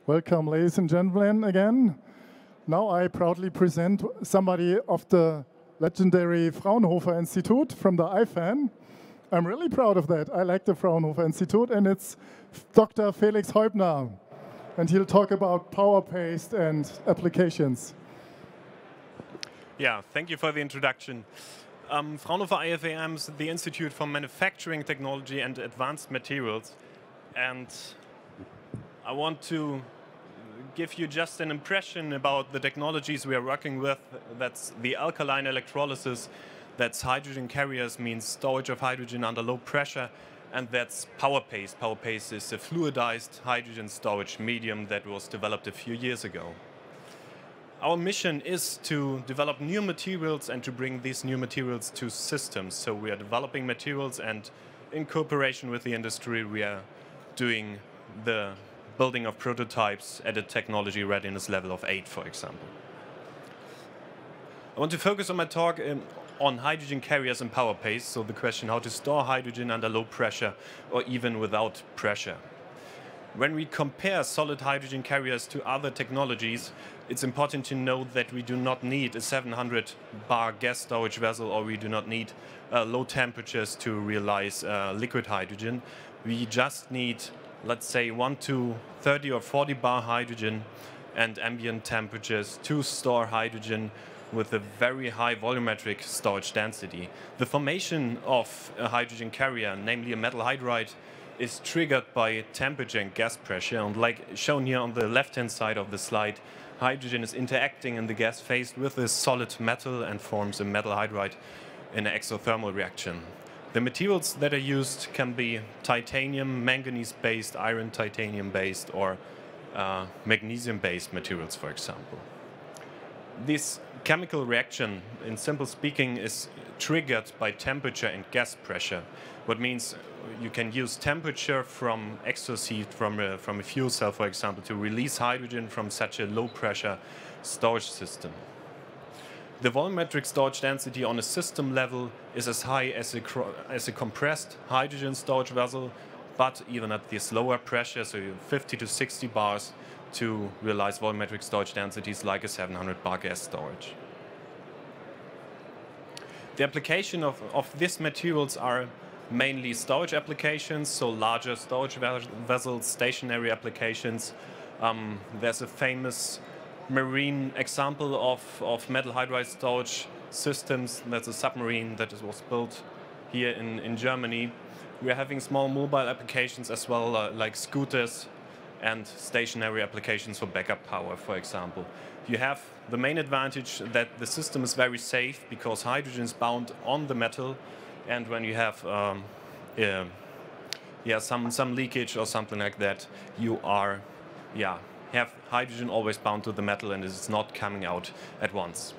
Welcome, ladies and gentlemen, again. Now I proudly present somebody of the legendary Fraunhofer Institute from the IFAM. I'm really proud of that. I like the Fraunhofer Institute, and it's Dr. Felix Heubner. And he'll talk about PowerPaste and applications. Yeah, thank you for the introduction. Fraunhofer IFAM is the Institute for Manufacturing Technology and Advanced Materials. And I want to give you just an impression about the technologies we are working with. That's the alkaline electrolysis, that's hydrogen carriers, means storage of hydrogen under low pressure, and that's PowerPaste. PowerPaste is a fluidized hydrogen storage medium that was developed a few years ago. Our mission is to develop new materials and to bring these new materials to systems. So we are developing materials, and in cooperation with the industry, we are doing the building of prototypes at a technology readiness level of 8, for example. I want to focus on my talk on hydrogen carriers and PowerPaste, so the question how to store hydrogen under low pressure or even without pressure. When we compare solid hydrogen carriers to other technologies, it's important to note that we do not need a 700 bar gas storage vessel, or we do not need low temperatures to realize liquid hydrogen. We just need, let's say, 1 to 30 or 40 bar hydrogen and ambient temperatures to store hydrogen with a very high volumetric storage density. The formation of a hydrogen carrier, namely a metal hydride, is triggered by temperature and gas pressure. And like shown here on the left-hand side of the slide, hydrogen is interacting in the gas phase with a solid metal and forms a metal hydride in an exothermal reaction. The materials that are used can be titanium, manganese-based, iron titanium-based, or magnesium-based materials, for example. This chemical reaction, in simple speaking, is triggered by temperature and gas pressure, what means you can use temperature from exhaust heat from a fuel cell, for example, to release hydrogen from such a low-pressure storage system. The volumetric storage density on a system level is as high as a compressed hydrogen storage vessel, but even at this lower pressure, so 50 to 60 bars, to realize volumetric storage densities like a 700 bar gas storage. The application of these materials are mainly storage applications, so larger storage vessels, stationary applications. There's a famous marine example of metal hydride storage systems. That's a submarine that was built here in Germany. We're having small mobile applications as well, like scooters, and stationary applications for backup power, for example. You have the main advantage that the system is very safe because hydrogen is bound on the metal, and when you have some leakage or something like that, you have hydrogen always bound to the metal and it's not coming out at once.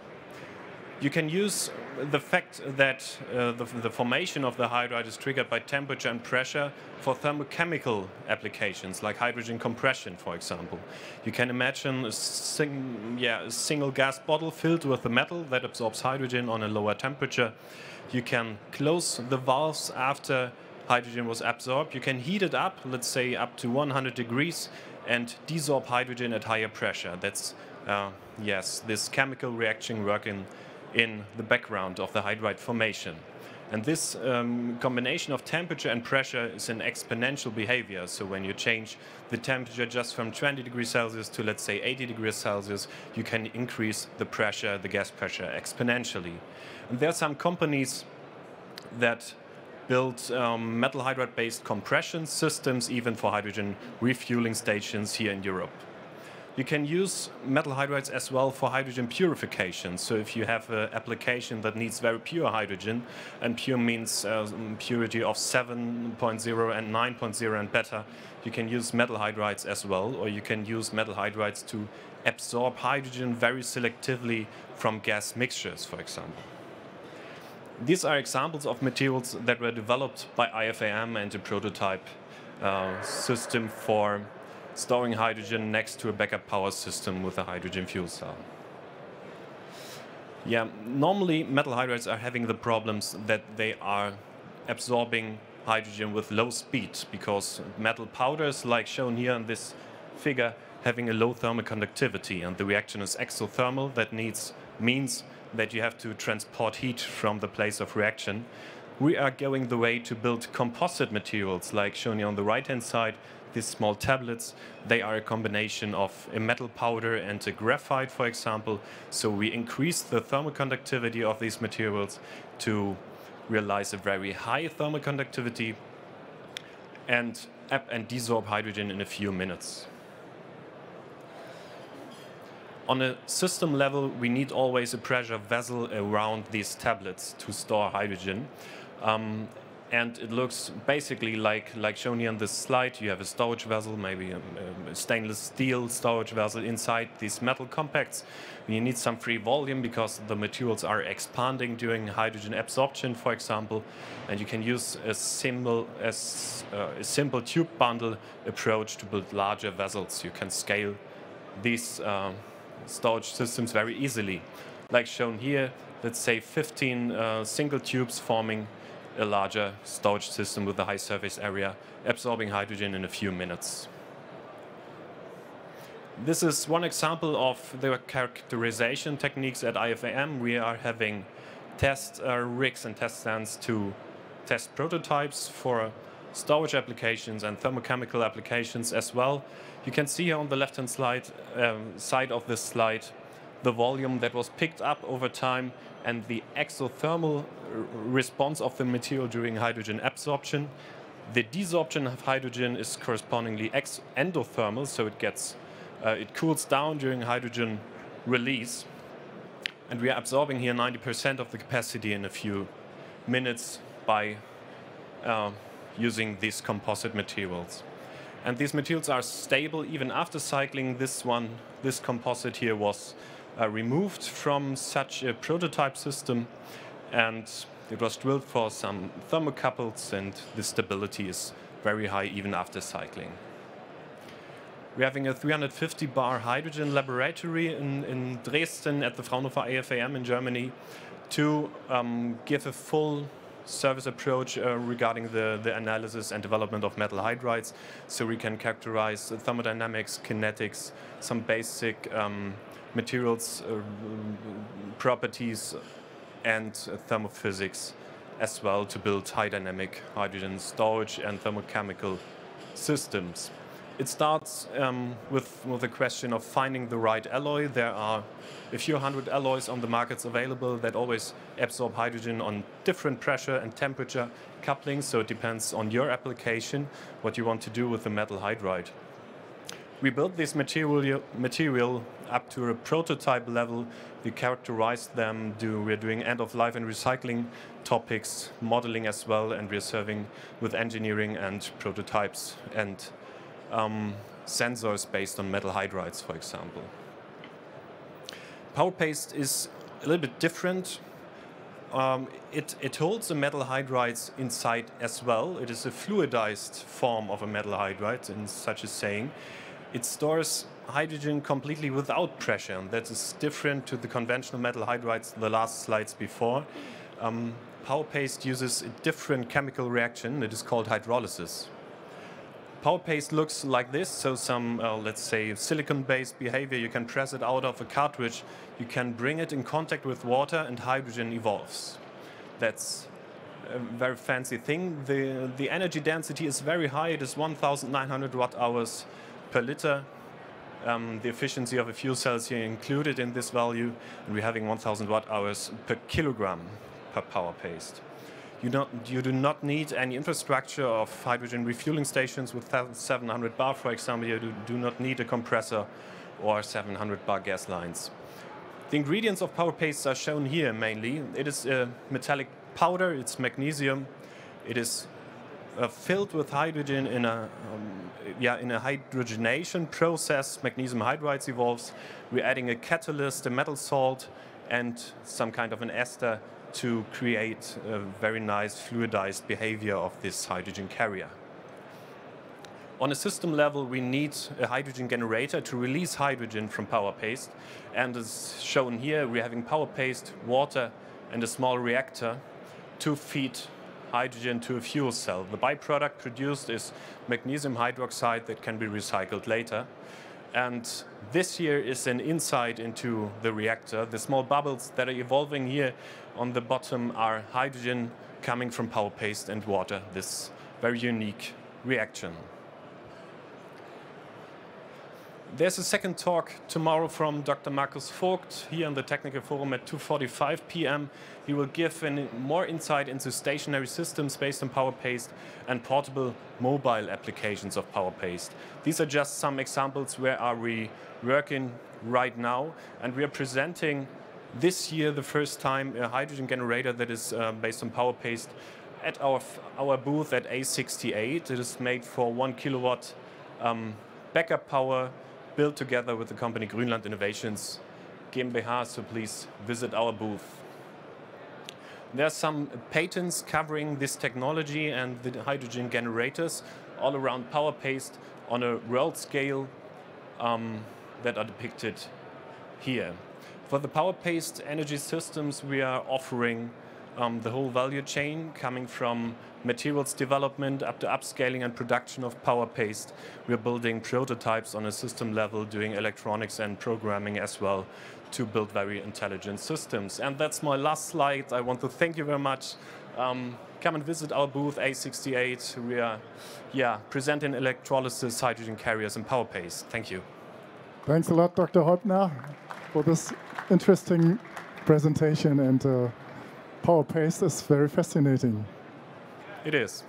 You can use the fact that the formation of the hydride is triggered by temperature and pressure for thermochemical applications, like hydrogen compression, for example. You can imagine a single gas bottle filled with the metal that absorbs hydrogen on a lower temperature. You can close the valves after hydrogen was absorbed. You can heat it up, let's say up to 100 degrees, and desorb hydrogen at higher pressure. That's, this chemical reaction working in the background of the hydride formation. And this combination of temperature and pressure is an exponential behavior. So when you change the temperature just from 20 degrees Celsius to, let's say, 80 degrees Celsius, you can increase the pressure, the gas pressure, exponentially. And there are some companies that build metal hydride-based compression systems, even for hydrogen refueling stations here in Europe. You can use metal hydrides as well for hydrogen purification. So if you have an application that needs very pure hydrogen, and pure means purity of 7.0 and 9.0 and better, you can use metal hydrides as well, or you can use metal hydrides to absorb hydrogen very selectively from gas mixtures, for example. These are examples of materials that were developed by IFAM and a prototype system for storing hydrogen next to a backup power system with a hydrogen fuel cell. Normally metal hydrides are having the problems that they are absorbing hydrogen with low speed, because metal powders, like shown here in this figure having a low thermal conductivity, and the reaction is exothermal. That means that you have to transport heat from the place of reaction. We are going the way to build composite materials, like shown here on the right-hand side. These small tablets, they are a combination of a metal powder and a graphite, for example. So we increase the thermal conductivity of these materials to realize a very high thermal conductivity and desorb hydrogen in a few minutes. On a system level, we need always a pressure vessel around these tablets to store hydrogen. And it looks basically like shown here on this slide. You have a storage vessel, maybe a stainless steel storage vessel inside these metal compacts. You need some free volume because the materials are expanding during hydrogen absorption, for example. And you can use a simple tube bundle approach to build larger vessels. You can scale these storage systems very easily. Like shown here, let's say 15 single tubes forming a larger storage system with a high surface area, absorbing hydrogen in a few minutes. This is one example of the characterization techniques at IFAM. We are having test rigs and test stands to test prototypes for storage applications and thermochemical applications as well. You can see here on the left-hand side of this slide the volume that was picked up over time and the exothermal response of the material during hydrogen absorption. The desorption of hydrogen is correspondingly endothermal, so it cools down during hydrogen release. And we are absorbing here 90% of the capacity in a few minutes by using these composite materials. And these materials are stable even after cycling. This composite here was removed from such a prototype system, and it was drilled for some thermocouples, and the stability is very high even after cycling. We're having a 350 bar hydrogen laboratory in Dresden at the Fraunhofer IFAM in Germany to give a full service approach regarding the analysis and development of metal hydrides, so we can characterize thermodynamics, kinetics, some basic materials properties and thermophysics as well to build high dynamic hydrogen storage and thermochemical systems. It starts with the question of finding the right alloy. There are a few hundred alloys on the markets available that always absorb hydrogen on different pressure and temperature couplings, so it depends on your application, what you want to do with the metal hydride. We built this material up to a prototype level. We characterize them. We're doing end-of-life and recycling topics, modeling as well, and we're serving with engineering and prototypes and sensors based on metal hydrides, for example. PowerPaste is a little bit different. It holds the metal hydrides inside as well. It is a fluidized form of a metal hydride, in such a saying. It stores hydrogen completely without pressure, and that is different to the conventional metal hydrides the last slides before. PowerPaste uses a different chemical reaction. It is called hydrolysis. PowerPaste looks like this, so some, let's say, silicon-based behavior. You can press it out of a cartridge, you can bring it in contact with water, and hydrogen evolves. That's a very fancy thing. The energy density is very high. It is 1,900 watt-hours per liter. The efficiency of a fuel cell is here included in this value, and we're having 1,000 watt-hours per kilogram per PowerPaste. You do not need any infrastructure of hydrogen refueling stations with 700 bar, for example. You do not need a compressor or 700 bar gas lines. The ingredients of PowerPaste are shown here mainly. It is a metallic powder, it's magnesium. It is filled with hydrogen in a hydrogenation process. Magnesium hydrides evolves. We're adding a catalyst, a metal salt, and some kind of an ester to create a very nice fluidized behavior of this hydrogen carrier. On a system level, we need a hydrogen generator to release hydrogen from PowerPaste. And as shown here, we're having PowerPaste, water, and a small reactor to feed hydrogen to a fuel cell. The byproduct produced is magnesium hydroxide that can be recycled later. And this here is an insight into the reactor. The small bubbles that are evolving here on the bottom are hydrogen coming from power paste and water, this very unique reaction. There's a second talk tomorrow from Dr. Markus Vogt here in the Technical Forum at 2:45 p.m. He will give more insight into stationary systems based on power paste and portable mobile applications of power paste. These are just some examples where are we working right now, and we are presenting this year the first time a hydrogen generator that is based on power paste at our booth at A68. It is made for 1 kilowatt backup power, built together with the company Grünland Innovations GmbH, so please visit our booth. There are some patents covering this technology and the hydrogen generators all around power paste on a world scale that are depicted here. For the power paste energy systems, we are offering the whole value chain, coming from materials development up to upscaling and production of power paste. We are building prototypes on a system level, doing electronics and programming as well to build very intelligent systems. And that's my last slide. I want to thank you very much. Come and visit our booth A68. We are presenting electrolysis, hydrogen carriers, and power paste. Thank you. Thanks a lot, Dr. Heubner, for this interesting presentation. And power paste is very fascinating. It is.